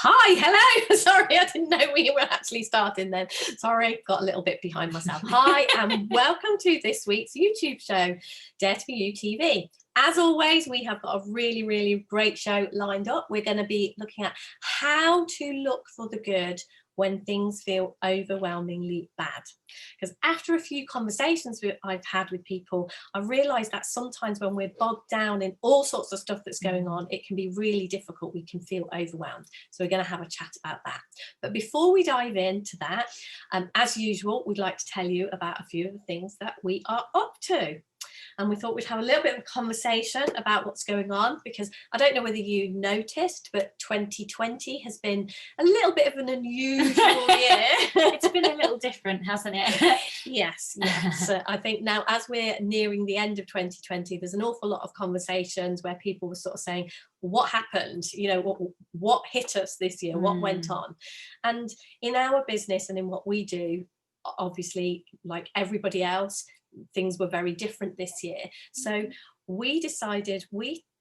Hi, hello. Sorry, I didn't know we were actually starting then. Sorry, got a little bit behind myself. Hi, and welcome to this week's YouTube show, Dare to Be You TV. As always, we have got a really, really great show lined up. We're going to be looking at how to look for the good when things feel overwhelmingly bad. Because after a few conversations I've had with people, I realised that sometimes when we're bogged down in all sorts of stuff that's going on, it can be really difficult. We can feel overwhelmed. So we're going to have a chat about that. But before we dive into that, as usual, we'd like to tell you about a few of the things that we are up to. And we thought we'd have a little bit of a conversation about what's going on, because I don't know whether you noticed, but 2020 has been a little bit of an unusual year. It's been a little different, hasn't it? Yes. I think now, as we're nearing the end of 2020, there's an awful lot of conversations where people were sort of saying, what happened? You know, what hit us this year? What went on? And in our business and in what we do, obviously, like everybody else, things were very different this year. So we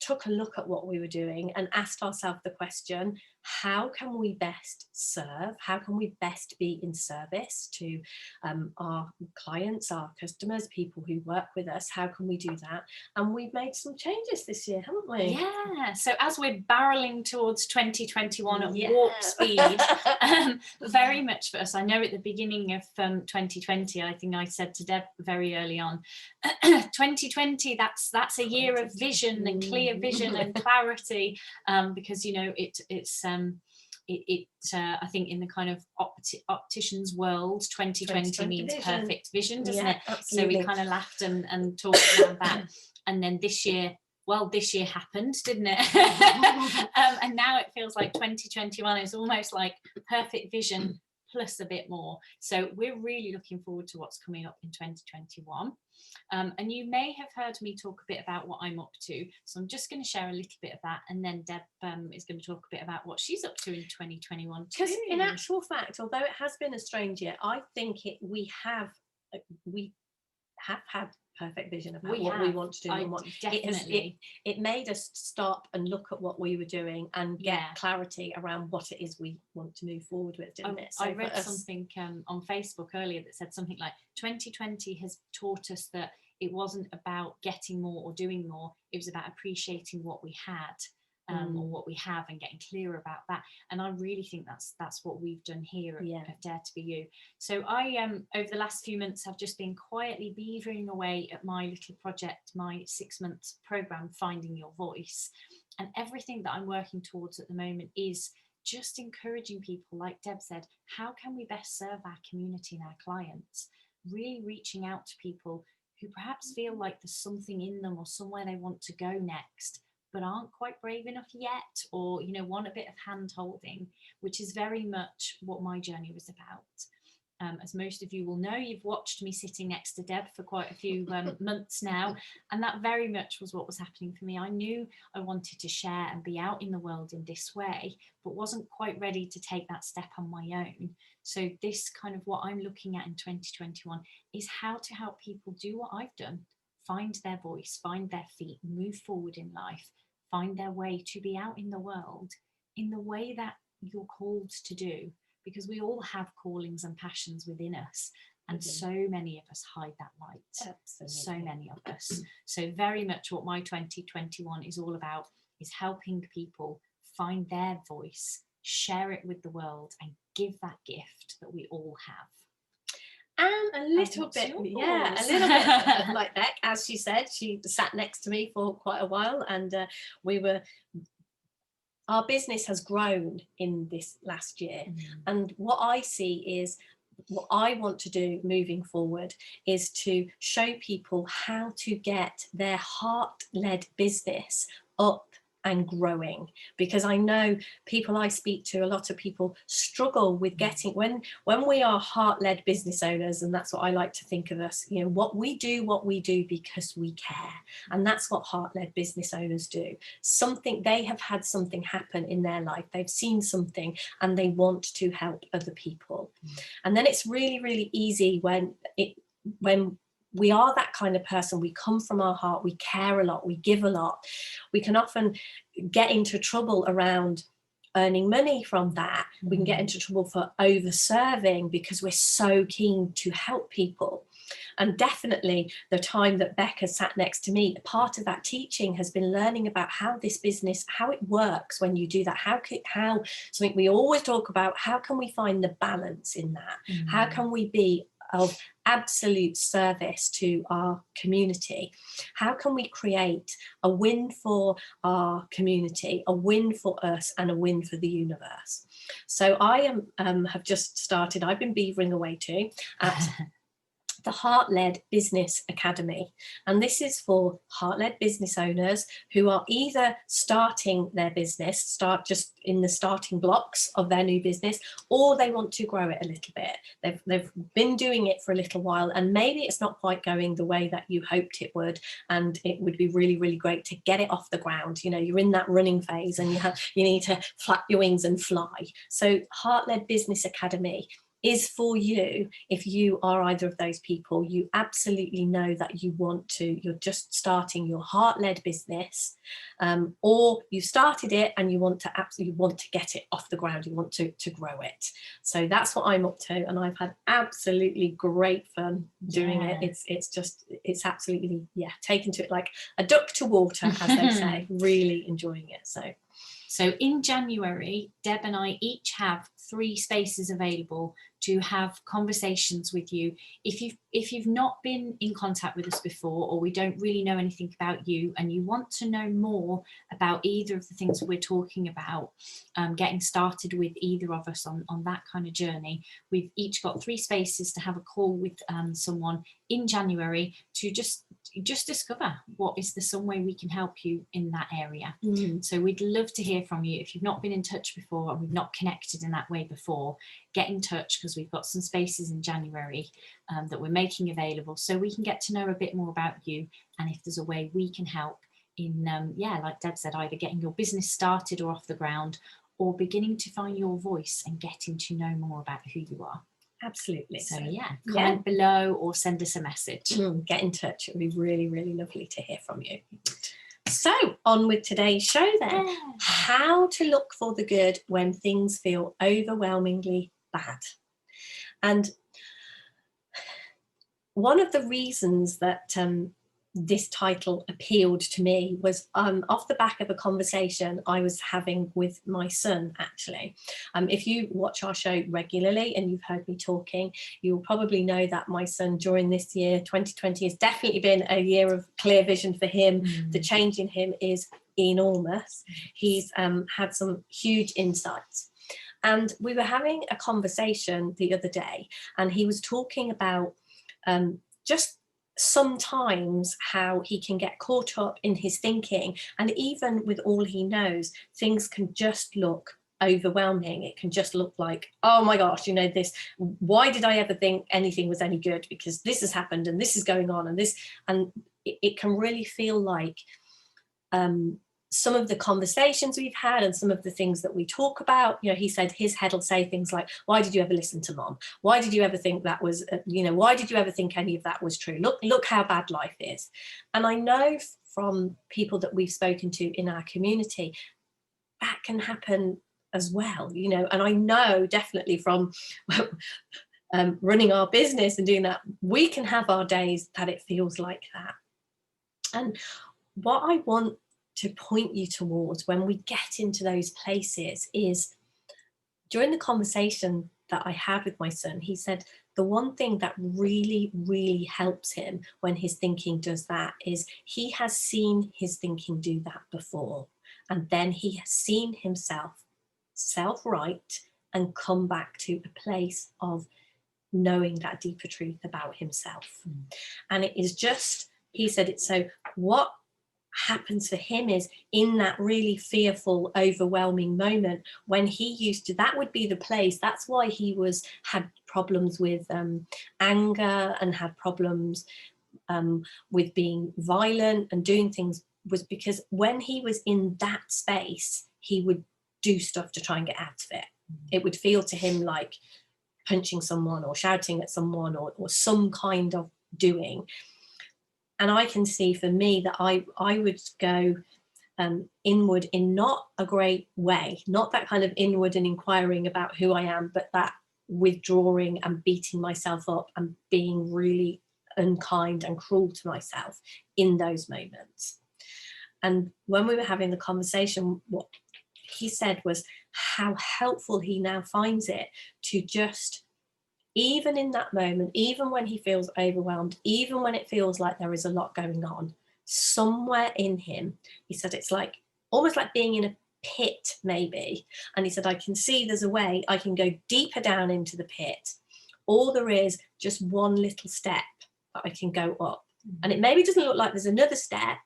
took a look at what we were doing and asked ourselves the question, how can we best serve? How can we best be in service to our clients, our customers, people who work with us? How can we do that? And we've made some changes this year, haven't we? Yeah. So as we're barreling towards 2021 at warp speed, very much for us. I know at the beginning of 2020, I think I said to Deb very early on, 2020, that's a year of vision and clear vision and clarity, because you know it's I think in the kind of opticians world, 2020 means vision. Perfect vision, doesn't it? Absolutely. So we kind of laughed and talked about that. And then this year happened, didn't it? And now it feels like 2021 is almost like perfect vision plus a bit more. So we're really looking forward to what's coming up in 2021. And you may have heard me talk a bit about what I'm up to. So I'm just going to share a little bit of that. And then Deb is going to talk a bit about what she's up to in 2021 too. Because in actual fact, although it has been a strange year, I think we have had perfect vision about what we want to do. And what it made us stop and look at what we were doing and get clarity around what it is we want to move forward with, didn't it? So I read something on Facebook earlier that said something like 2020 has taught us that it wasn't about getting more or doing more, it was about appreciating what we had. Or what we have, and getting clear about that. And I really think that's what we've done here at Dare to Be You. So I over the last few months have just been quietly beavering away at my little project, my 6-month program, Finding Your Voice. And everything that I'm working towards at the moment is just encouraging people, like Deb said, how can we best serve our community and our clients? Really reaching out to people who perhaps feel like there's something in them or somewhere they want to go next, but aren't quite brave enough yet, or want a bit of hand holding, which is very much what my journey was about. As most of you will know, you've watched me sitting next to Deb for quite a few months now, and that very much was what was happening for me. I knew I wanted to share and be out in the world in this way, but wasn't quite ready to take that step on my own. So this kind of what I'm looking at in 2021 is how to help people do what I've done. Find their voice, find their feet, move forward in life, find their way to be out in the world in the way that you're called to do, because we all have callings and passions within us, and so many of us hide that light. Absolutely. So many of us. So very much what my 2021 is all about is helping people find their voice, share it with the world, and give that gift that we all have. And a little bit like Bec, as she said, she sat next to me for quite a while, and our business has grown in this last year. And what I see is, what I want to do moving forward is to show people how to get their heart-led business up and growing, because I know people I speak to, a lot of people struggle with getting, when we are heart-led business owners, and that's what I like to think of us, what we do because we care, and that's what heart-led business owners do. They have had something happen in their life, they've seen something, and they want to help other people. And then it's really, really easy when we are that kind of person. We come from our heart, we care a lot, we give a lot. We can often get into trouble around earning money from that. We can get into trouble for over serving because we're so keen to help people. And definitely the time that Bec has sat next to me, part of that teaching has been learning about how this business, how it works when you do that, how something we always talk about, how can we find the balance in that? How can we be of absolute service to our community? How can we create a win for our community, a win for us, and a win for the universe? So I have just started, I've been beavering away too, at the Heart-Led Business Academy. And this is for heart-led business owners who are either starting their business, start just in the starting blocks of their new business, or they want to grow it a little bit. They've been doing it for a little while, and maybe it's not quite going the way that you hoped it would, and it would be really, really great to get it off the ground. You know, you're in that running phase and you need to flap your wings and fly. So Heart-Led Business Academy is for you if you are either of those people. You absolutely know that you want to, you're just starting your heart-led business, or you started it and you want to get it off the ground, you want to grow it. So that's what I'm up to, and I've had absolutely great fun doing it. It's absolutely, taken to it like a duck to water, as they say. Really enjoying it. So in January, Deb and I each have 3 spaces available to have conversations with you. If you've not been in contact with us before, or we don't really know anything about you, and you want to know more about either of the things we're talking about, getting started with either of us on that kind of journey, we've each got 3 spaces to have a call with someone in January to just discover what is some way we can help you in that area. So we'd love to hear from you. If you've not been in touch before and we've not connected in that way before, get in touch, because we've got some spaces in January that we're making available, so we can get to know a bit more about you, and if there's a way we can help in like Deb said, either getting your business started or off the ground, or beginning to find your voice and getting to know more about who you are. Absolutely. So comment below or send us a message. Get in touch. It would be really, really lovely to hear from you. So on with today's show then. How to look for the good when things feel overwhelmingly bad. And one of the reasons that this title appealed to me was off the back of a conversation I was having with my son, actually. If you watch our show regularly and you've heard me talking, you'll probably know that my son during this year, 2020, has definitely been a year of clear vision for him. The change in him is enormous. He's had some huge insights. And we were having a conversation the other day, and he was talking about just sometimes how he can get caught up in his thinking, and even with all he knows, things can just look overwhelming. It can just look like, oh my gosh, you know, this, why did I ever think anything was any good, because this has happened and this is going on, and this, and it can really feel like some of the conversations we've had and some of the things that we talk about, you know, he said his head will say things like, why did you ever listen to mom? Why did you ever think that was, you know, why did you ever think any of that was true? Look how bad life is. And I know from people that we've spoken to in our community, that can happen as well, you know, and I know definitely from running our business and doing that, we can have our days that it feels like that. And what I want to point you towards when we get into those places is, during the conversation that I had with my son, he said the one thing that really, really helps him when his thinking does that is he has seen his thinking do that before, and then he has seen himself self-right and come back to a place of knowing that deeper truth about himself. And it is just, he said it's so, what happens for him is in that really fearful, overwhelming moment when he used to, that would be the place, that's why he had problems with anger and had problems with being violent and doing things, was because when he was in that space, he would do stuff to try and get out of it. It would feel to him like punching someone or shouting at someone or some kind of doing. And I can see for me that I would go, inward in not a great way, not that kind of inward and inquiring about who I am, but that withdrawing and beating myself up and being really unkind and cruel to myself in those moments. And when we were having the conversation, what he said was how helpful he now finds it to just, even in that moment, even when he feels overwhelmed, even when it feels like there is a lot going on, somewhere in him, he said it's like almost like being in a pit maybe, and he said I can see there's a way I can go deeper down into the pit, or there is just one little step that I can go up, and it maybe doesn't look like there's another step,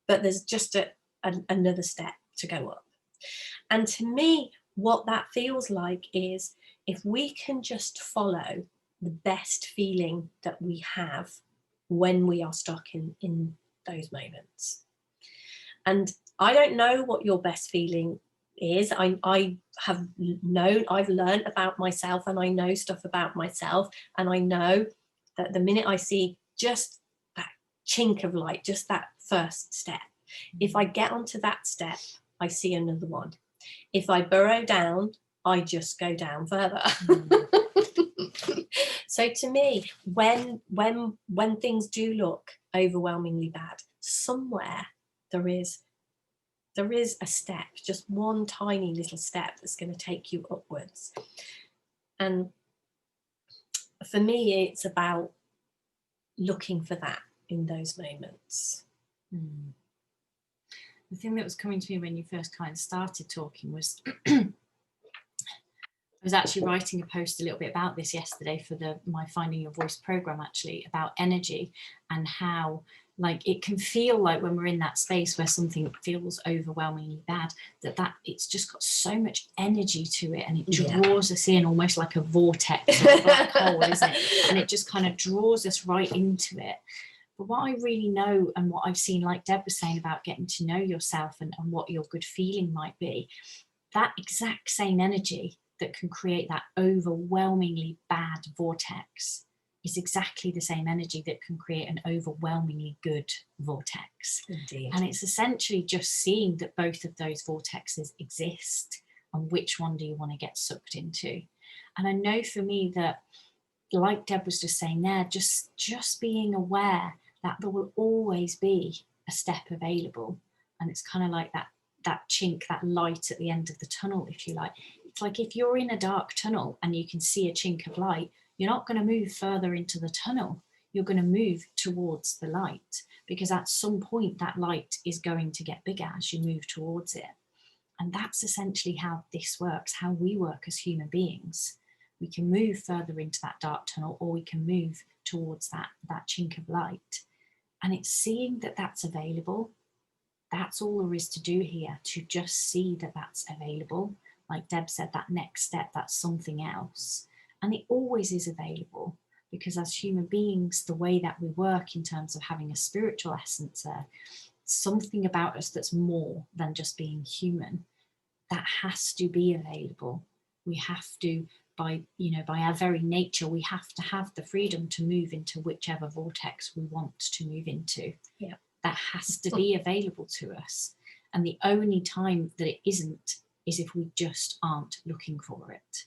but there's just another step to go up. And to me, what that feels like is if we can just follow the best feeling that we have when we are stuck in those moments. And I don't know what your best feeling is. I have known, I've learned about myself, and I know stuff about myself, and I know that the minute I see just that chink of light, just that first step, if I get onto that step, I see another one. If I burrow down, I just go down further. So to me, when things do look overwhelmingly bad, somewhere there is a step, just one tiny little step that's going to take you upwards. And for me, it's about looking for that in those moments. The thing that was coming to me when you first kind of started talking was I was actually writing a post a little bit about this yesterday for my Finding Your Voice program, actually, about energy and how like it can feel like when we're in that space where something feels overwhelmingly bad, that it's just got so much energy to it, and it draws us in almost like a vortex or a black hole, isn't it? And it just kind of draws us right into it. But what I really know, and what I've seen, like Deb was saying about getting to know yourself and what your good feeling might be, that exact same energy that can create that overwhelmingly bad vortex is exactly the same energy that can create an overwhelmingly good vortex. Indeed. And it's essentially just seeing that both of those vortexes exist, and which one do you want to get sucked into. And I know for me that, like Deb was just saying there, just being aware that there will always be a step available. And it's kind of like that chink, that light at the end of the tunnel, if you like. It's like if you're in a dark tunnel and you can see a chink of light, you're not going to move further into the tunnel. You're going to move towards the light, because at some point that light is going to get bigger as you move towards it. And that's essentially how this works, how we work as human beings. We can move further into that dark tunnel, or we can move towards that chink of light. And it's seeing that that's available. That's all there is to do here, to just see that that's available. Like Deb said, that next step, that's something else. And it always is available, because as human beings, the way that we work in terms of having a spiritual essence, something about us that's more than just being human, that has to be available. We have to, by our very nature, we have to have the freedom to move into whichever vortex we want to move into. Yeah. That has to be available to us. And the only time that it isn't is if we just aren't looking for it.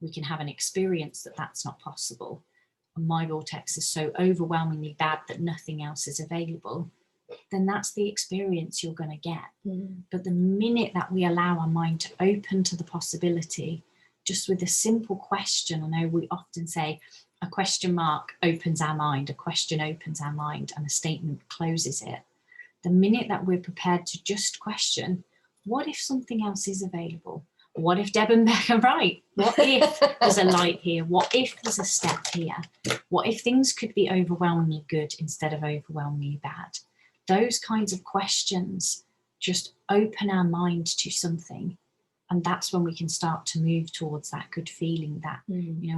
We can have an experience that that's not possible. And my vortex is so overwhelmingly bad that nothing else is available. Then that's the experience you're going to get. But the minute that we allow our mind to open to the possibility, just with a simple question, I know we often say a question mark opens our mind, a question opens our mind, and a statement closes it. The minute that we're prepared to just question, what if something else is available? What if Deb and Bec are right? What if there's a light here? What if there's a step here? What if things could be overwhelmingly good instead of overwhelmingly bad? Those kinds of questions just open our mind to something. And that's when we can start to move towards that good feeling, that,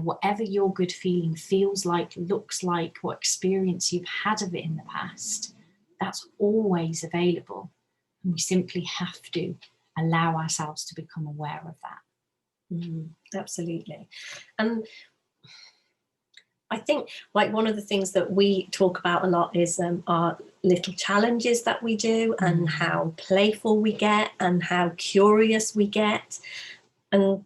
whatever your good feeling feels like, looks like, what experience you've had of it in the past, that's always available. And we simply have to allow ourselves to become aware of that. Absolutely. And I think like one of the things that we talk about a lot is our little challenges that we do, and how playful we get and how curious we get. And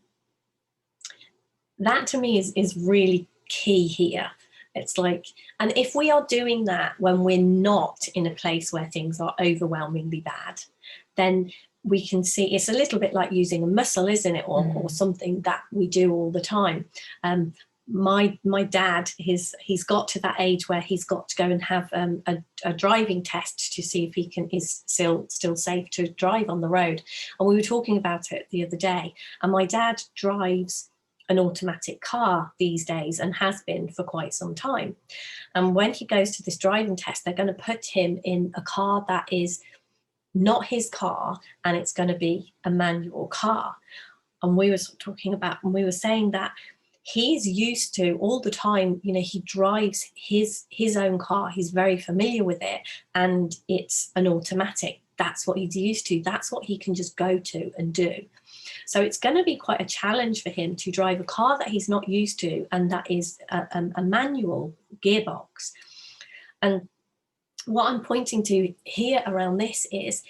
that to me is really key here. It's like, and if we are doing that when we're not in a place where things are overwhelmingly bad, then we can see it's a little bit like using a muscle, isn't it? Or something that we do all the time. My dad, he's got to that age where he's got to go and have a driving test to see if he is still safe to drive on the road. And we were talking about it the other day, and my dad drives an automatic car these days and has been for quite some time. And when he goes to this driving test, they're going to put him in a car that is not his car, and it's going to be a manual car. And we were talking about, and we were saying that he's used to all the time, you know, he drives his own car, he's very familiar with it, and it's an automatic. That's what he's used to, that's what he can just go to and do. So it's going to be quite a challenge for him to drive a car that he's not used to, and that is a manual gearbox. And what I'm pointing to here around this is,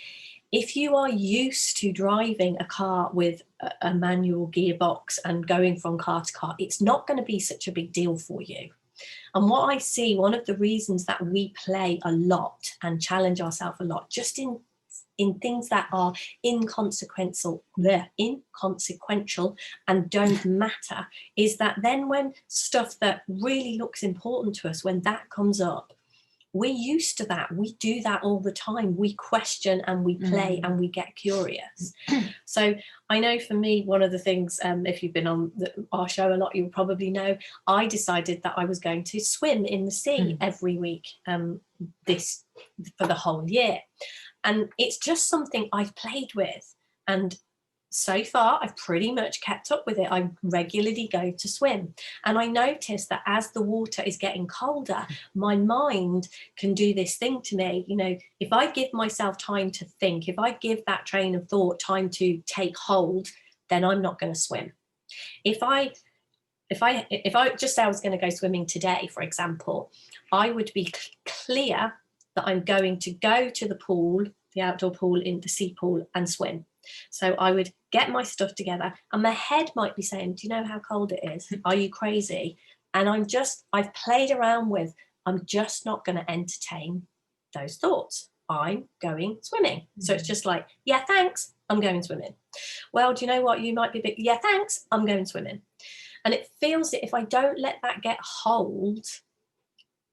if you are used to driving a car with a manual gearbox and going from car to car, it's not going to be such a big deal for you. And what I see, one of the reasons that we play a lot and challenge ourselves a lot, just in things that are inconsequential and don't matter, is that then when stuff that really looks important to us, when that comes up, we're used to that. We do that all the time. We question and we play and we get curious. So I know for me, one of the things, if you've been on our show a lot, you'll probably know, I decided that I was going to swim in the sea every week for the whole year. And it's just something I've played with. And so far, I've pretty much kept up with it. I regularly go to swim. And I notice that as the water is getting colder, my mind can do this thing to me. You know, if I give myself time to think, if I give that train of thought time to take hold, then I'm not going to swim. If I just say I was going to go swimming today, for example, I would be clear that I'm going to go to the pool, the outdoor pool, in the sea pool, and swim. So I would get my stuff together, and my head might be saying, do you know how cold it is? Are you crazy? And I've played around with, I'm just not going to entertain those thoughts. I'm going swimming. So it's just like, yeah, thanks, I'm going swimming. Well, do you know what? You might be a bit, yeah, thanks, I'm going swimming. And it feels that if I don't let that get hold,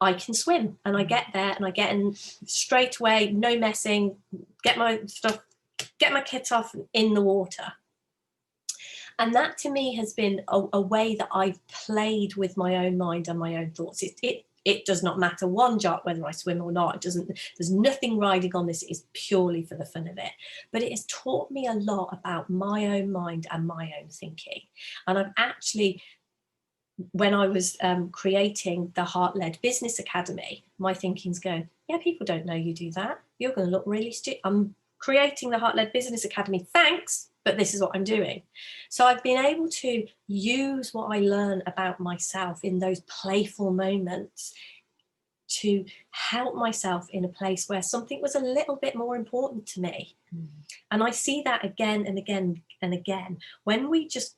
I can swim, and I get there and I get in straight away, no messing, get my stuff, get my kit off in the water. And that to me has been a way that I've played with my own mind and my own thoughts. It does not matter one jot whether I swim or not. There's nothing riding on this. It is purely for the fun of it. But it has taught me a lot about my own mind and my own thinking. And I've actually, when I was creating the Heartled Business Academy, my thinking's going, yeah, people don't know you do that. You're going to look really stupid. I'm creating the Heartled Business Academy, thanks, but this is what I'm doing. So I've been able to use what I learn about myself in those playful moments to help myself in a place where something was a little bit more important to me. And I see that again and again and again. When we just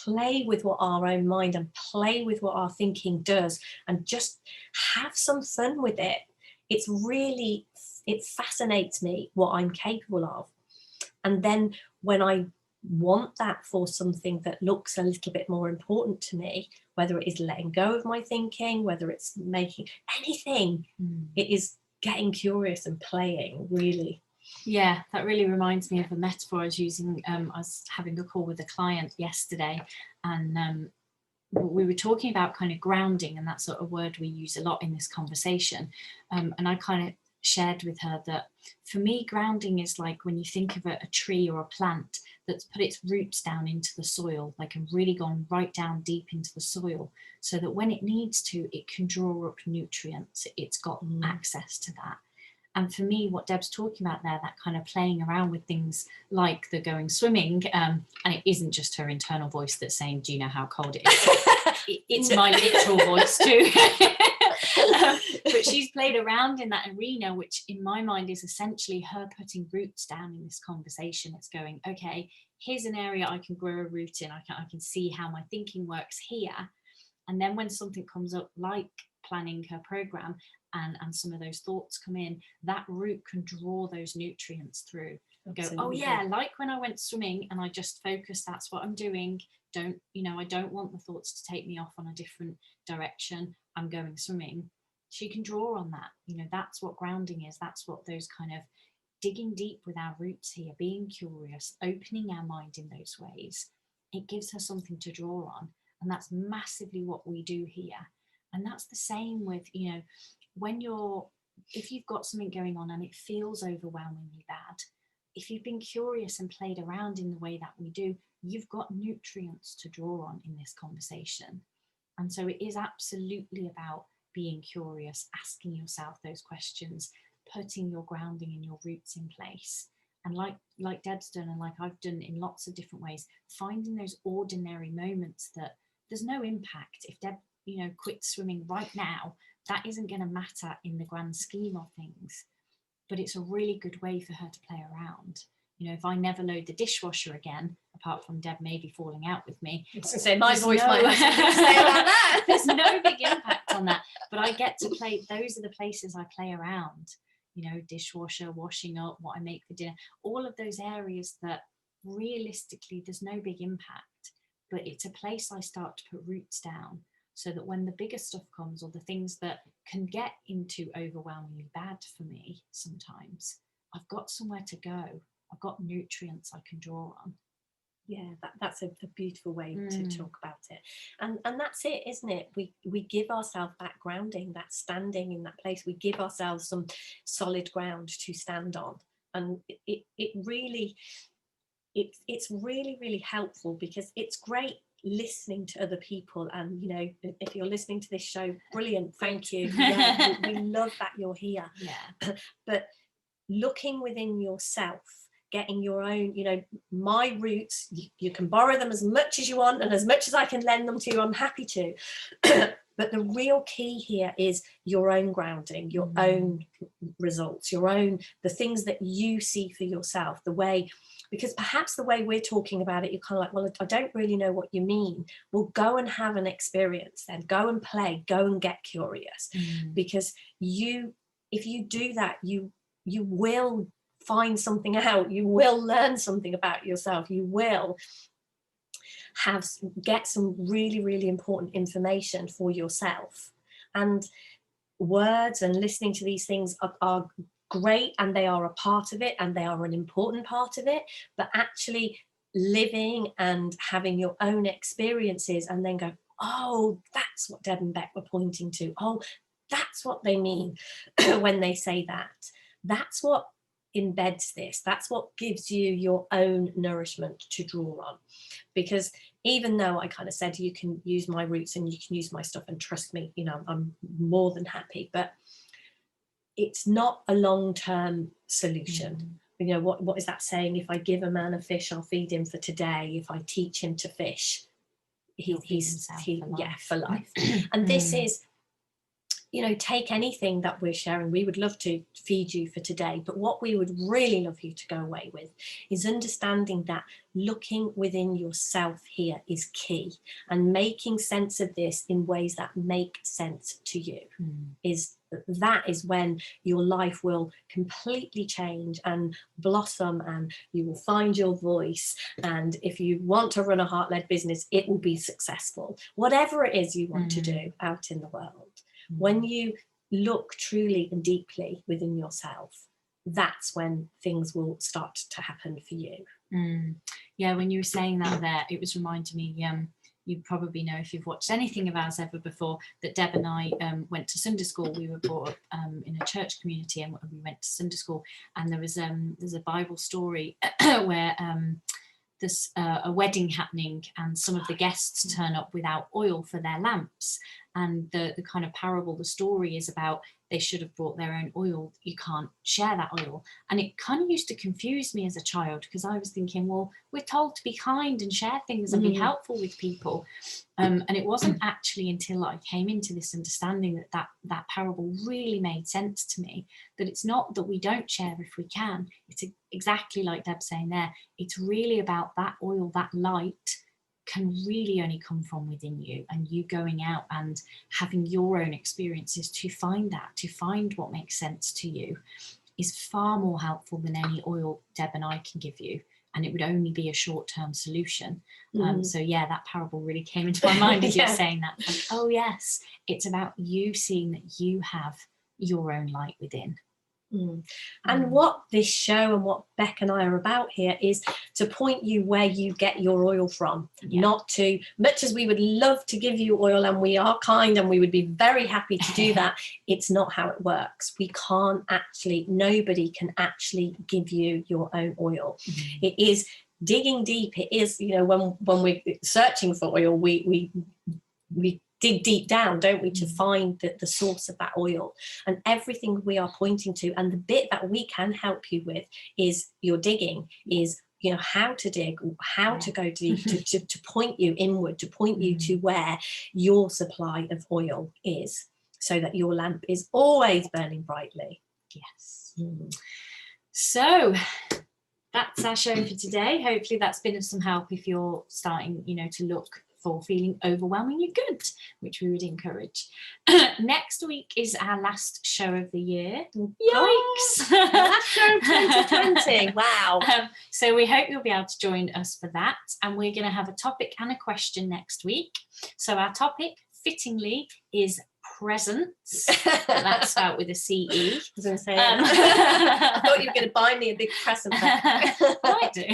play with what our own mind and play with what our thinking does and just have some fun with it, it fascinates me what I'm capable of. And then when I want that for something that looks a little bit more important to me, whether it is letting go of my thinking, whether it's making anything, it is getting curious and playing, really. Yeah, that really reminds me of a metaphor I was using. I was having a call with a client yesterday, and we were talking about kind of grounding, and that's sort of word we use a lot in this conversation. And I kind of shared with her that for me, grounding is like when you think of a tree or a plant that's put its roots down into the soil, like, and really gone right down deep into the soil, so that when it needs to, it can draw up nutrients. It's got access to that. And for me, what Deb's talking about there, that kind of playing around with things like the going swimming, and it isn't just her internal voice that's saying, do you know how cold it is? it's my literal voice too. But she's played around in that arena, which in my mind is essentially her putting roots down in this conversation. It's going, okay, here's an area I can grow a root in. I can see how my thinking works here. And then when something comes up, like planning her program, and some of those thoughts come in, that root can draw those nutrients through. Absolutely. Go, oh yeah, like when I went swimming and I just focused, that's what I'm doing. I don't want the thoughts to take me off on a different direction. I'm going swimming. She can draw on that. That's what grounding is. That's what those kind of digging deep with our roots here, being curious, opening our mind in those ways. It gives her something to draw on. And that's massively what we do here. And that's the same with, if you've got something going on and it feels overwhelmingly bad, if you've been curious and played around in the way that we do, you've got nutrients to draw on in this conversation. And so it is absolutely about being curious, asking yourself those questions, putting your grounding and your roots in place. And like Deb's done, and like I've done in lots of different ways, finding those ordinary moments that there's no impact. If Deb, quits swimming right now, that isn't going to matter in the grand scheme of things. But it's a really good way for her to play around. If I never load the dishwasher again, apart from Deb maybe falling out with me, I was going to say, my voice might have something to say about that. There's no big impact on that. But I get to play, those are the places I play around. Dishwasher, washing up, what I make for dinner, all of those areas that realistically there's no big impact, but it's a place I start to put roots down, so that when the bigger stuff comes, or the things that can get into overwhelmingly bad for me sometimes, I've got somewhere to go. I've got nutrients I can draw on. Yeah, that's a beautiful way to talk about it. And that's it, isn't it? We give ourselves that grounding, that standing in that place. We give ourselves some solid ground to stand on. And it's really, really helpful, because it's great listening to other people. And if you're listening to this show, brilliant, thank you. Yeah, we love that you're here. Yeah. But looking within yourself, getting your own, my roots, you can borrow them as much as you want, and as much as I can lend them to you, I'm happy to. But the real key here is your own grounding, your own results, the things that you see for yourself, the way, because perhaps the way we're talking about it, you're kind of like, well, I don't really know what you mean. Well, go and have an experience then. Go and play, go and get curious. Because if you do that, you will find something out. You will learn something about yourself. You will get some really, really important information for yourself. And words and listening to these things are great, and they are a part of it, and they are an important part of it. But actually living and having your own experiences, and then go, oh, that's what Deb and Bec were pointing to. Oh, that's what they mean when they say that. That's what embeds this. That's what gives you your own nourishment to draw on. Because even though I kind of said you can use my roots and you can use my stuff, and trust me, I'm more than happy, but it's not a long-term solution. What is that saying? If I give a man a fish, I'll feed him for today. If I teach him to fish, he's for life. And this is, take anything that we're sharing. We would love to feed you for today, but what we would really love you to go away with is understanding that looking within yourself here is key, and making sense of this in ways that make sense to you. That is when your life will completely change and blossom, and you will find your voice. And if you want to run a heart-led business, it will be successful. Whatever it is you want to do out in the world. When you look truly and deeply within yourself, that's when things will start to happen for you. Yeah, when you were saying that there, it was reminding me, you probably know if you've watched anything of ours ever before, that Deb and I went to Sunday school. We were brought up in a church community, and we went to Sunday school, and there's a Bible story where there's a wedding happening, and some of the guests turn up without oil for their lamps. And the kind of parable, the story is about they should have brought their own oil. You can't share that oil. And it kind of used to confuse me as a child, because I was thinking, well, we're told to be kind and share things and be helpful with people. And it wasn't actually until I came into this understanding that parable really made sense to me, that it's not that we don't share if we can. It's exactly like Deb's saying there. It's really about that oil, that light can really only come from within you, and you going out and having your own experiences to find what makes sense to you is far more helpful than any oil Deb and I can give you, and it would only be a short-term solution. So yeah, that parable really came into my mind as you're saying that. Like, oh yes, it's about you seeing that you have your own light within. And what this show and what Bec and I are about here is to point you where you get your oil from, not to, much as we would love to give you oil, and we are kind and we would be very happy to do that, it's not how it works. We can't actually, nobody can actually give you your own oil. It is digging deep. It is, you know, when we're searching for oil, we dig deep down, don't we, to find the source of that oil. And everything we are pointing to, and the bit that we can help you with, is your digging, is, you know, how to dig, how to go deep, to point you inward, to point you to where your supply of oil is, so that your lamp is always burning brightly. Yes. So that's our show for today. Hopefully that's been of some help if you're starting, you know, to look for feeling overwhelmingly good, which we would encourage. Next week is our last show of the year. Yikes! Last show of 2020. Wow. So we hope you'll be able to join us for that, and we're going to have a topic and a question next week. So our topic, fittingly, is presents. That's spelled with a C-E. I was going to say I thought you were going to buy me a big present. Might do.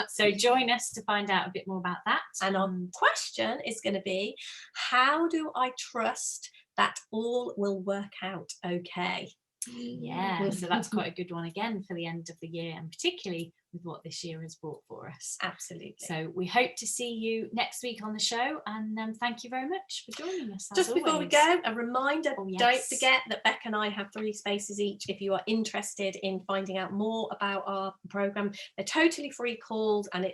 So join us to find out a bit more about that. And our question is going to be, how do I trust that all will work out okay? Yeah, so that's quite a good one again for the end of the year, and particularly with what this year has brought for us. Absolutely. So we hope to see you next week on the show, and thank you very much for joining us. Just before we go, a reminder, yes. Don't forget that Bec and I have 3 spaces each. If you are interested in finding out more about our programme, they're totally free calls, and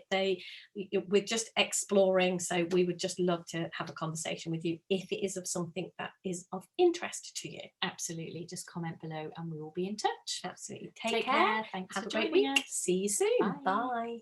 we're just exploring, so we would just love to have a conversation with you if it is of something that is of interest to you. Absolutely, just comment below and we will be in touch. Absolutely. Take care. Thanks have for a great joining week. us. See you soon. Bye. Bye.